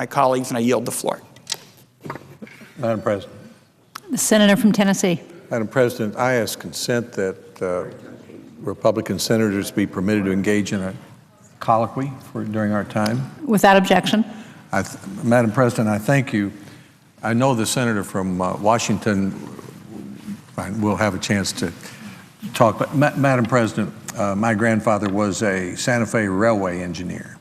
my colleagues, and I yield the floor. Madam President. The senator from Tennessee. Madam President, I ask consent that Republican senators be permitted to engage in a colloquy during our time. Without objection. Madam President, I thank you. I know the senator from Washington will have a chance to talk, but Madam President, my grandfather was a Santa Fe railway engineer.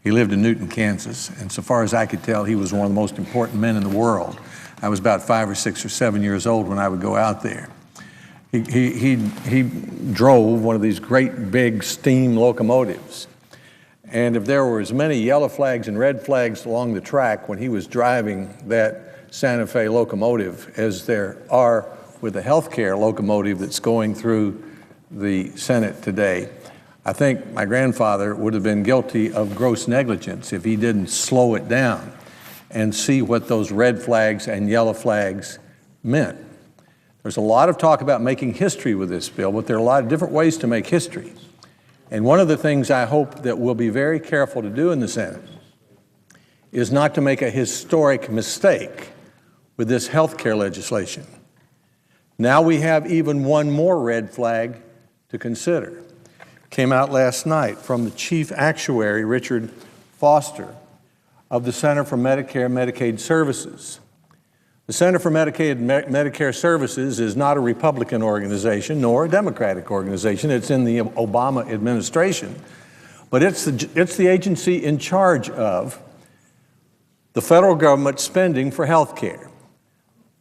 He lived in Newton, Kansas, and so far as I could tell, he was one of the most important men in the world. I was about 5 or 6 or 7 years old when I would go out there. He drove one of these great big steam locomotives. And if there were as many yellow flags and red flags along the track when he was driving that Santa Fe locomotive as there are with the healthcare locomotive that's going through the Senate today, I think my grandfather would have been guilty of gross negligence if he didn't slow it down and see what those red flags and yellow flags meant. There's a lot of talk about making history with this bill, but there are a lot of different ways to make history. And one of the things I hope that we'll be very careful to do in the Senate is not to make a historic mistake with this health care legislation. Now we have even one more red flag to consider. Came out last night from the chief actuary, Richard Foster, of the Center for Medicare and Medicaid Services. The Center for Medicaid and Medicare Services is not a Republican organization nor a Democratic organization. It's in the Obama administration. But it's the agency in charge of the federal government spending for health care,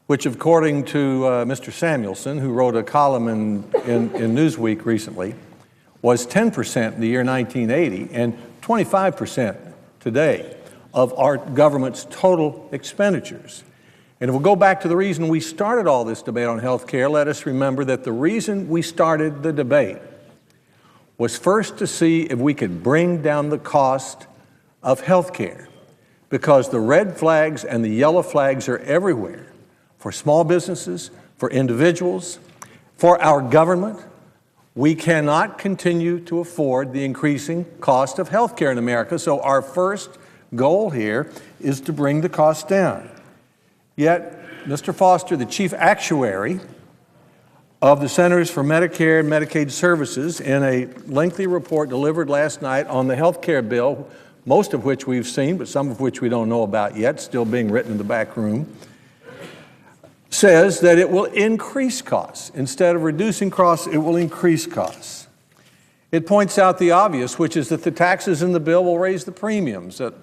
which according to Mr. Samuelson, who wrote a column in Newsweek recently, was 10% in the year 1980 and 25% today of our government's total expenditures. And if we'll go back to the reason we started all this debate on health care, let us remember that the reason we started the debate was first to see if we could bring down the cost of health care, because the red flags and the yellow flags are everywhere for small businesses, for individuals, for our government. We cannot continue to afford the increasing cost of health care in America, so our first goal here is to bring the cost down. Yet, Mr. Foster, the chief actuary of the Centers for Medicare and Medicaid Services, in a lengthy report delivered last night on the health care bill, most of which we've seen, but some of which we don't know about yet, still being written in the back room, says that it will increase costs. Instead of reducing costs, it will increase costs. It points out the obvious, which is that the taxes in the bill will raise the premiums that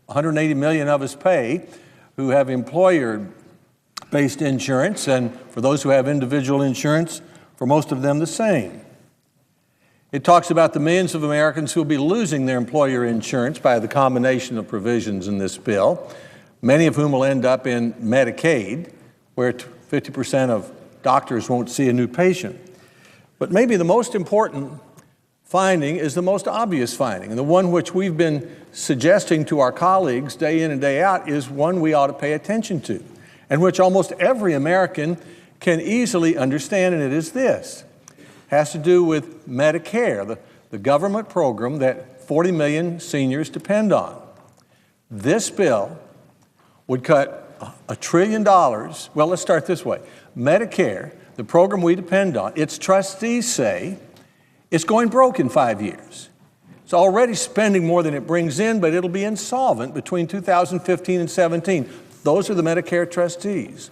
180 million of us pay who have employer-based insurance, and for those who have individual insurance, for most of them the same. It talks about the millions of Americans who will be losing their employer insurance by the combination of provisions in this bill, many of whom will end up in Medicaid, where 50% of doctors won't see a new patient. But maybe the most important finding is the most obvious finding, and the one which we've been suggesting to our colleagues day in and day out is one we ought to pay attention to, and which almost every American can easily understand, and it is this. It has to do with Medicare, the government program that 40 million seniors depend on. This bill would cut $1 trillion. Well, let's start this way. Medicare, the program we depend on, its trustees say it's going broke in 5 years. It's already spending more than it brings in, but it'll be insolvent between 2015 and 17. Those are the Medicare trustees.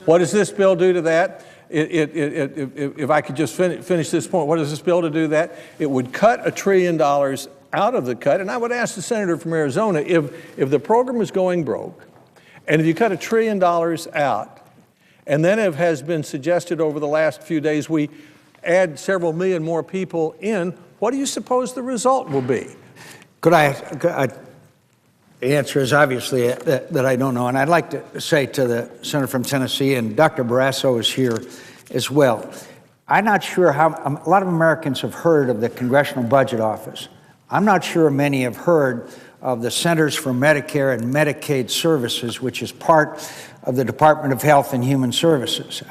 What does this bill do to that? If I could just finish this point, what does this bill to do that? It would cut $1 trillion out of the cut, and I would ask the senator from Arizona, if the program is going broke, and if you cut $1 trillion out, and then it has been suggested over the last few days we add several million more people in, what do you suppose the result will be? The answer is obviously that I don't know, and I'd like to say to the senator from Tennessee, and Dr. Barrasso is here as well, I'm not sure how, a lot of Americans have heard of the Congressional Budget Office. I'm not sure many have heard of the Centers for Medicare and Medicaid Services, which is part of the Department of Health and Human Services.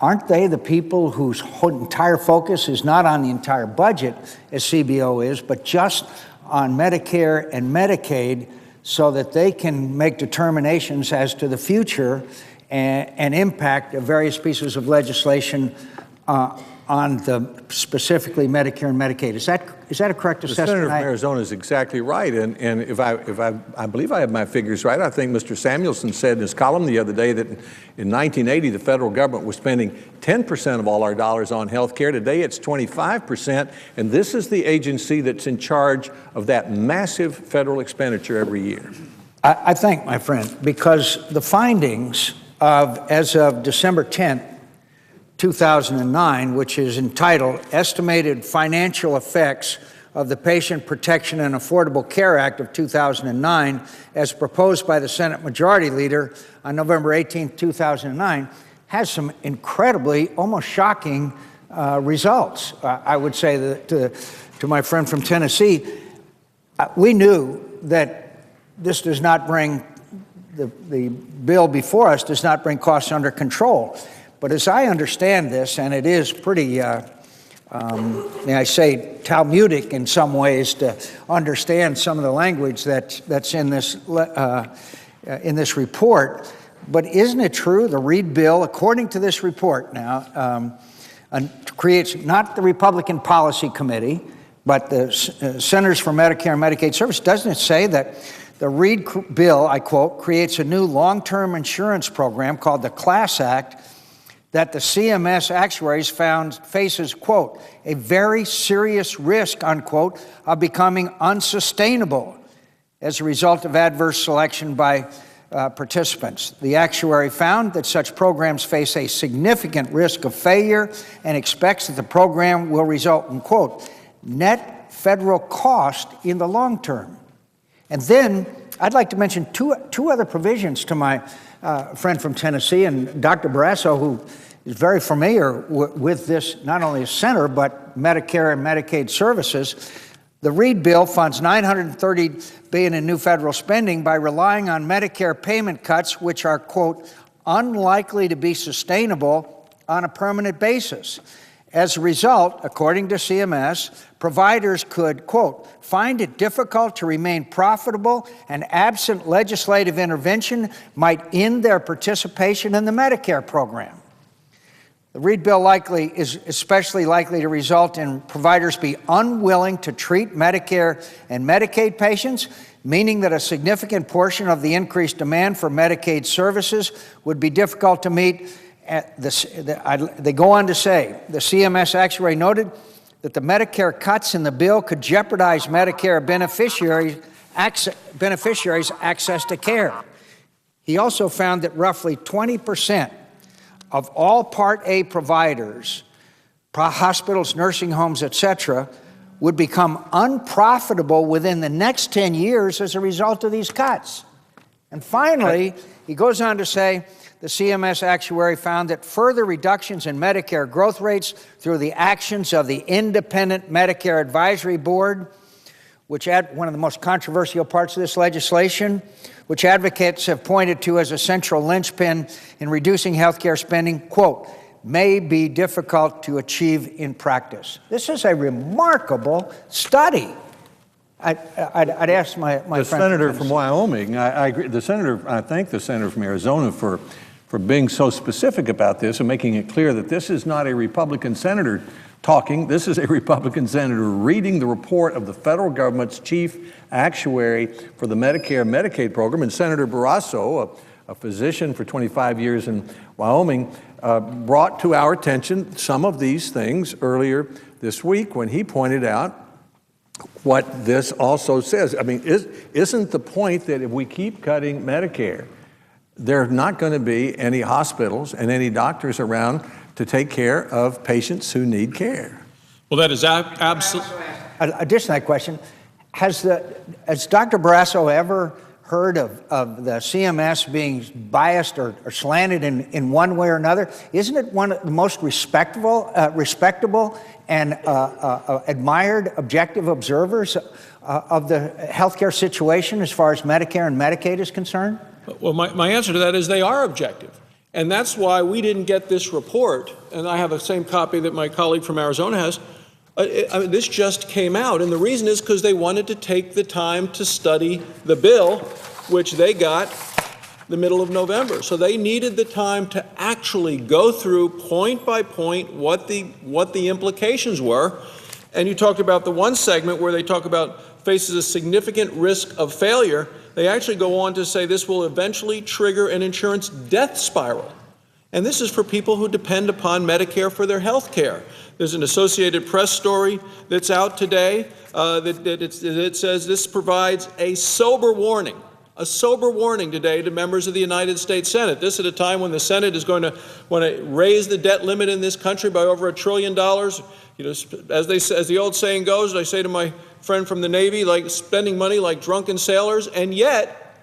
Aren't they the people whose entire focus is not on the entire budget, as CBO is, but just on Medicare and Medicaid so that they can make determinations as to the future and impact of various pieces of legislation on the specifically Medicare and Medicaid. Is that a correct The assessment? senator from Arizona is exactly right, and if I believe I have my figures right, I think Mr. Samuelson said in his column the other day that in 1980 the federal government was spending 10% of all our dollars on health care. Today it's 25%, and this is the agency that's in charge of that massive federal expenditure every year. I think, my friend, because the findings as of December 10th, 2009, which is entitled Estimated Financial Effects of the Patient Protection and Affordable Care Act of 2009, as proposed by the Senate Majority Leader on November 18, 2009, has some incredibly, almost shocking results. I would say that to my friend from Tennessee, we knew that this does not bring, the bill before us does not bring costs under control. But as I understand this, and it is pretty, may I say, Talmudic in some ways to understand some of the language that's in this report, but isn't it true the Reid bill, according to this report now, creates not the Republican Policy Committee, but the Centers for Medicare and Medicaid Services, doesn't it say that the Reid bill, I quote, creates a new long-term insurance program called the Class Act that the CMS actuaries found faces, quote, a very serious risk, unquote, of becoming unsustainable as a result of adverse selection by participants. The actuary found that such programs face a significant risk of failure and expects that the program will result in, quote, net federal cost in the long term. And then I'd like to mention two other provisions to my friend from Tennessee, and Dr. Barrasso, who is very familiar with this, not only as senator, but Medicare and Medicaid services. The Reid bill funds $930 billion in new federal spending by relying on Medicare payment cuts, which are, quote, unlikely to be sustainable on a permanent basis. As a result, according to CMS, providers could, quote, find it difficult to remain profitable and absent legislative intervention might end their participation in the Medicare program. The Reid bill is especially likely to result in providers be unwilling to treat Medicare and Medicaid patients, meaning that a significant portion of the increased demand for Medicaid services would be difficult to meet. They go on to say, the CMS actuary noted that the Medicare cuts in the bill could jeopardize Medicare beneficiaries' access to care. He also found that roughly 20% of all Part A providers, hospitals, nursing homes, etc., would become unprofitable within the next 10 years as a result of these cuts. And finally, he goes on to say, the CMS actuary found that further reductions in Medicare growth rates through the actions of the Independent Medicare Advisory Board, which one of the most controversial parts of this legislation, which advocates have pointed to as a central linchpin in reducing healthcare spending, quote, may be difficult to achieve in practice. This is a remarkable study. I'd ask my friend. The senator from Wyoming, I agree. I thank the senator from Arizona for being so specific about this and making it clear that this is not a Republican senator talking. This is a Republican senator reading the report of the federal government's chief actuary for the Medicare and Medicaid program. And Senator Barrasso, a physician for 25 years in Wyoming, brought to our attention some of these things earlier this week when he pointed out what this also says. I mean, isn't the point that if we keep cutting Medicare, there are not going to be any hospitals and any doctors around to take care of patients who need care? Well, that is absolutely. Addition to that question, has Dr. Barrasso ever heard of the CMS being biased or slanted in one way or another? Isn't it one of the most respectable and admired objective observers of the healthcare situation as far as Medicare and Medicaid is concerned? Well, my answer to that is they are objective. And that's why we didn't get this report, and I have the same copy that my colleague from Arizona has, I mean, this just came out, and the reason is because they wanted to take the time to study the bill, which they got the middle of November. So they needed the time to actually go through point by point what the implications were. And you talked about the one segment where they talk about faces a significant risk of failure. They actually go on to say this will eventually trigger an insurance death spiral. And this is for people who depend upon Medicare for their health care. There's an Associated Press story that's out today that says this provides a sober warning today to members of the United States Senate. This at a time when the Senate is going to want to raise the debt limit in this country by over $1 trillion. You know, as the old saying goes, I say to my friend from the Navy, like spending money like drunken sailors, and yet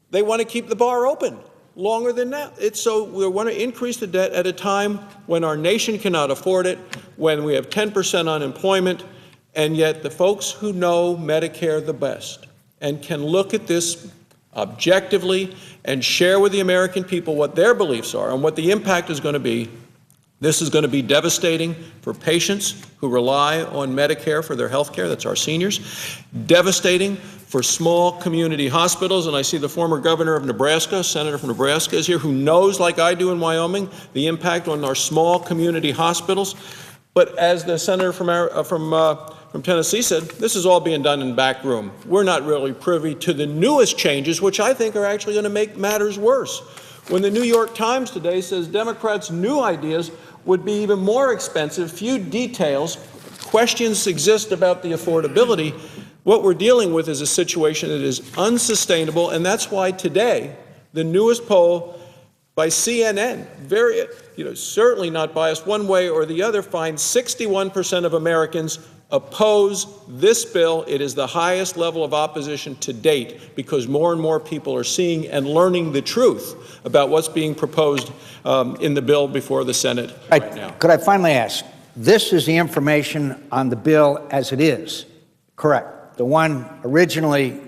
they want to keep the bar open longer than that. So we want to increase the debt at a time when our nation cannot afford it, when we have 10% unemployment, and yet the folks who know Medicare the best and can look at this objectively and share with the American people what their beliefs are and what the impact is going to be. This is going to be devastating for patients who rely on Medicare for their health care. That's our seniors. Devastating for small community hospitals. And I see the former governor of Nebraska, senator from Nebraska, is here, who knows, like I do in Wyoming, the impact on our small community hospitals. But as the senator from Tennessee said, this is all being done in back room. We're not really privy to the newest changes, which I think are actually going to make matters worse. When the New York Times today says Democrats' new ideas would be even more expensive, few details, questions exist about the affordability, what we're dealing with is a situation that is unsustainable, and that's why today the newest poll by CNN, certainly not biased one way or the other, finds 61% of Americans oppose this bill. It is the highest level of opposition to date because more and more people are seeing and learning the truth about what's being proposed in the bill before the Senate right now. Could I finally ask, this is the information on the bill as it is, correct? The one originally